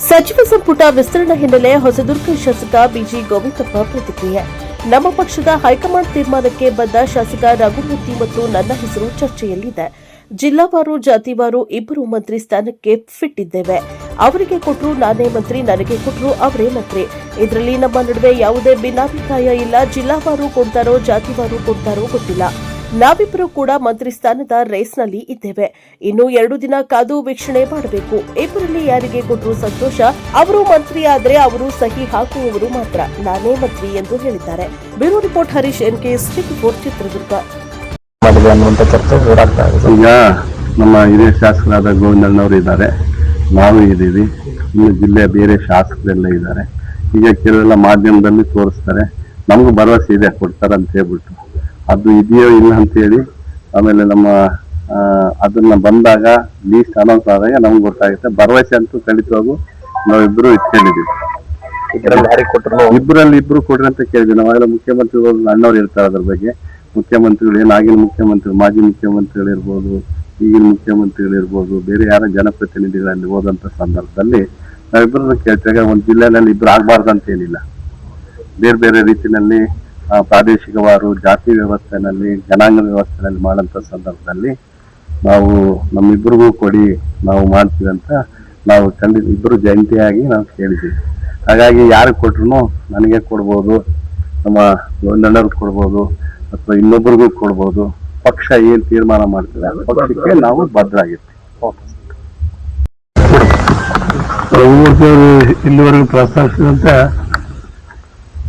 ಸಚಿವ ಸಂಪುಟ ವಿಸ್ತರಣೆ ಹಿನ್ನೆಲೆ ಹೊಸದುರ್ಗ ಶಾಸಕ ಬಿಜಿ ಗೋವಿಂದಪ್ಪ ಪ್ರತಿಕ್ರಿಯೆ. ನಮ್ಮ ಪಕ್ಷದ ಹೈಕಮಾಂಡ್ ತೀರ್ಮಾನಕ್ಕೆ ಬದ್ಧ ಶಾಸಕ ರಘುಮೂರ್ತಿ ಮತ್ತು ನನ್ನ ಹೆಸರು ಚರ್ಚೆಯಲ್ಲಿದೆ. ಜಿಲ್ಲಾವಾರು ಜಾತಿವಾರು ಇಬ್ಬರು ಮಂತ್ರಿ ಸ್ಥಾನಕ್ಕೆ ಫಿಟ್ ಇದ್ದೇವೆ. ಅವರಿಗೆ ಕೊಟ್ಟರು ನಾನೇ ಮಂತ್ರಿ, ನನಗೆ ಕೊಟ್ಟರು ಅವರೇ ಮಂತ್ರಿ. ಇದರಲ್ಲಿ ನಮ್ಮ ನಡುವೆ ಯಾವುದೇ ಭಿನ್ನಾಭಿಪ್ರಾಯ ಇಲ್ಲ. ಜಿಲ್ಲಾವಾರು ಕೊಡ್ತಾರೋ ಜಾತಿವಾರು ಕೊಡ್ತಾರೋ ಗೊತ್ತಿಲ್ಲ. ನಾವಿಬ್ಬರು ಕೂಡ ಮಂತ್ರಿ ಸ್ಥಾನದ ರೇಸ್ನಲ್ಲಿ ಇದ್ದೇವೆ. ಇನ್ನು 2 ದಿನ ಕಾದು ವೀಕ್ಷಣೆ ಮಾಡಬೇಕು. ಇಬ್ಬರಲ್ಲಿ ಯಾರಿಗೆ ಕೊಟ್ಟರು ಸಂತೋಷ. ಅವರು ಮಂತ್ರಿ ಆದರೆ ಅವರು ಸಹಿ ಹಾಕುವವರು ಮಾತ್ರ, ನಾನೇ ಮಂತ್ರಿ ಎಂದು ಹೇಳಿದ್ದಾರೆ. ಬ್ಯೂರೋ ರಿಪೋರ್ಟ್ ಹರೀಶ್ NKS ಟಿವಿ4 ಚಿತ್ರದುರ್ಗ. ಈಗ ನಮ್ಮ ಹಿರಿಯ ಶಾಸಕರಾದ ಗೋವಿಂದಣ್ಣವರು ಇದ್ದಾರೆ, ನಾವು ಇದ್ದೀವಿ, ಇನ್ನು ಜಿಲ್ಲೆಯ ಬೇರೆ ಶಾಸಕರೆಲ್ಲ ಇದ್ದಾರೆ. ಈಗ ಕೆಲವೆಲ್ಲ ಮಾಧ್ಯಮದಲ್ಲಿ ತೋರಿಸ್ತಾರೆ, ನಮಗೂ ಭರವಸೆ ಇದೆ ಕೊಡ್ತಾರೆ ಅಂತ ಹೇಳ್ಬಿಟ್ಟು. ಅದು ಇದೆಯೋ ಇಲ್ಲ ಅಂತ ಹೇಳಿ ಆಮೇಲೆ ನಮ್ಮ ಅದನ್ನ ಬಂದಾಗ ಲೀಸ್ಟ್ ಅನೌನ್ಸ್ ಆದಾಗ ನಮ್ಗೆ ಗೊತ್ತಾಗುತ್ತೆ. ಭರವಸೆ ಅಂತೂ ಖಂಡಿತವಾಗೂ ನಾವಿಬ್ರು ಇಟ್ಕೊಂಡಿದ್ದೀವಿ. ಇಬ್ಬರು ಕೊಡ್ರಿ ಅಂತ ಕೇಳಿದ್ವಿ. ನಾವೆಲ್ಲ ಮುಖ್ಯಮಂತ್ರಿಗಳು ಅಣ್ಣವ್ರು ಹೇಳ್ತಾರೆ ಅದ್ರ ಬಗ್ಗೆ. ಮುಖ್ಯಮಂತ್ರಿಗಳು ಆಗಿನ ಮುಖ್ಯಮಂತ್ರಿ, ಮಾಜಿ ಮುಖ್ಯಮಂತ್ರಿಗಳಿರ್ಬೋದು, ಈಗಿನ ಮುಖ್ಯಮಂತ್ರಿಗಳಿರ್ಬೋದು, ಬೇರೆ ಯಾರ ಜನಪ್ರತಿನಿಧಿಗಳಲ್ಲಿ ಹೋದಂತ ಸಂದರ್ಭದಲ್ಲಿ ನಾವಿಬ್ಬರನ್ನ ಕೇಳ್ತಾಗ ಒಂದು ಜಿಲ್ಲೆನಲ್ಲಿ ಇಬ್ರು ಆಗ್ಬಾರ್ದಂತ ಏನಿಲ್ಲ. ಬೇರೆ ಬೇರೆ ರೀತಿಯಲ್ಲಿ ಪ್ರಾದೇಶಿಕವಾರು ಜಾತಿ ವ್ಯವಸ್ಥೆನಲ್ಲಿ, ಜನಾಂಗ ವ್ಯವಸ್ಥೆನಲ್ಲಿ ಮಾಡೋಂಥ ಸಂದರ್ಭದಲ್ಲಿ ನಾವು ನಮ್ಮಿಬ್ಬರಿಗೂ ಕೊಡಿ, ನಾವು ಮಾಡ್ತೀವಿ ಅಂತ ನಾವು ಖಂಡಿತ ಇಬ್ಬರು ಜಯಂತಿಯಾಗಿ ನಾವು ಕೇಳಿದ್ದೀವಿ. ಹಾಗಾಗಿ ಯಾರಿಗೆ ಕೊಟ್ರು ನನಗೆ ಕೊಡ್ಬೋದು, ನಮ್ಮ ಗೋವಿಂದಣ್ಣವ್ರಿಗೆ ಕೊಡ್ಬೋದು, ಅಥವಾ ಇನ್ನೊಬ್ಬರಿಗೂ ಕೊಡ್ಬೋದು. ಪಕ್ಷ ಏನ್ ತೀರ್ಮಾನ ಮಾಡ್ತದೆ ಪಕ್ಷಕ್ಕೆ ನಾವು ಬದ್ಧರಾಗಿರ್ತೀವಿ. ರಘುಮೂರ್ತಿಯವರು ಇಲ್ಲಿವರೆಗೂ ಪ್ರಸ್ತಾವಿಸಿದಂತೆ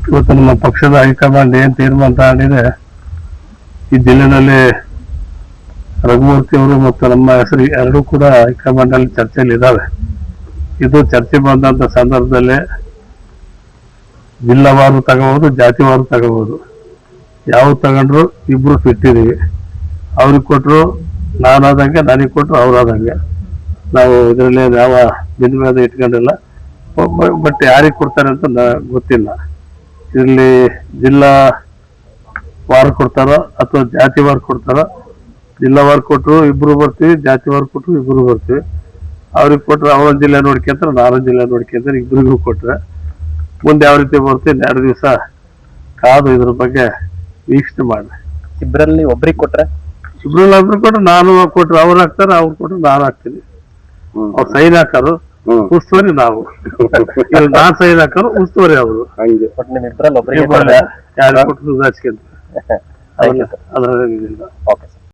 ಇವತ್ತು ನಮ್ಮ ಪಕ್ಷದ ಹೈಕಮಾಂಡ್ ಏನ್ ತೀರ್ಮಾನ ತಗೊಂಡಿದೆ, ಈ ಜಿಲ್ಲೆನಲ್ಲಿ ರಘುಮೂರ್ತಿ ಅವರು ಮತ್ತು ನಮ್ಮ ಹೆಸರು ಎರಡೂ ಕೂಡ ಹೈಕಮಾಂಡ್ ಅಲ್ಲಿ ಚರ್ಚೆಯಲ್ಲಿ ಇದ್ದಾವೆ. ಇದು ಚರ್ಚೆ ಬಂದಂತ ಸಂದರ್ಭದಲ್ಲಿ ಜಿಲ್ಲಾವಾರು ತಗೋಬಹುದು, ಜಾತಿವಾರು ತಗೋಬಹುದು. ಯಾವ ತಗೊಂಡ್ರು ಇಬ್ರು ಫಿಟ್ಟಿದೀವಿ. ಅವ್ರಿಗೆ ಕೊಟ್ಟರು ನಾನಾದಂಗೆ, ನನಗೆ ಕೊಟ್ಟರು ಅವ್ರಾದಂಗೆ. ನಾವು ಇದರಲ್ಲಿ ಯಾವ ಭಿನ್ನಭೇದ ಇಟ್ಕೊಂಡಿಲ್ಲ. ಬಟ್ ಯಾರಿಗೆ ಕೊಡ್ತಾರೆ ಅಂತ ಗೊತ್ತಿಲ್ಲ. ಇಲ್ಲಿ ಜಿಲ್ಲಾ ವಾರ ಕೊಡ್ತಾರೋ ಅಥವಾ ಜಾತಿ ವಾರ ಕೊಡ್ತಾರೋ. ಜಿಲ್ಲಾ ವಾರ ಕೊಟ್ಟರು ಇಬ್ರು ಬರ್ತೀವಿ, ಜಾತಿ ವಾರ ಕೊಟ್ಟರು ಇಬ್ರು ಬರ್ತೀವಿ. ಅವ್ರಿಗೆ ಕೊಟ್ಟರೆ ಅವರೊಂದು ಜಿಲ್ಲೆ ನೋಡ್ಕೊಂತಾರೆ, ನಾನೊಂದು ಜಿಲ್ಲೆ ನೋಡ್ಕೊಂತಾರೆ. ಇಬ್ರಿಗೂ ಕೊಟ್ರೆ ಮುಂದೆ ಯಾವ ರೀತಿ ಬರ್ತೀವಿ 2 ದಿವಸ ಕಾದು ಇದ್ರ ಬಗ್ಗೆ ವೀಕ್ಷಣೆ ಮಾಡಿ. ಇಬ್ಬರಲ್ಲಿ ಒಬ್ರಿಗೆ ಕೊಟ್ರೆ ನಾನು ಕೊಟ್ರೆ ಅವ್ರು ಹಾಕ್ತಾರೆ, ಅವ್ರು ಕೊಟ್ರೆ ನಾನು ಹಾಕ್ತೀನಿ. ಅವ್ರು ಸೈನ್ ಹಾಕೋರು, ಉಸ್ತುವಾರಿ ನಾವು. ನಾನ್ ಸೈನ್ ಹಾಕೋರು, ಉಸ್ತುವಾರಿ ಅವರು. ನಿಮ್ ಇಬ್ಬರಲ್ಲಿ ಒಬ್ಬರಿಗೆ ಯಾರು ಕೊಟ್ಟರು ಹಚ್ಕೊಂತ. ಅದ್ರಲ್ಲಿ ಓಕೆ.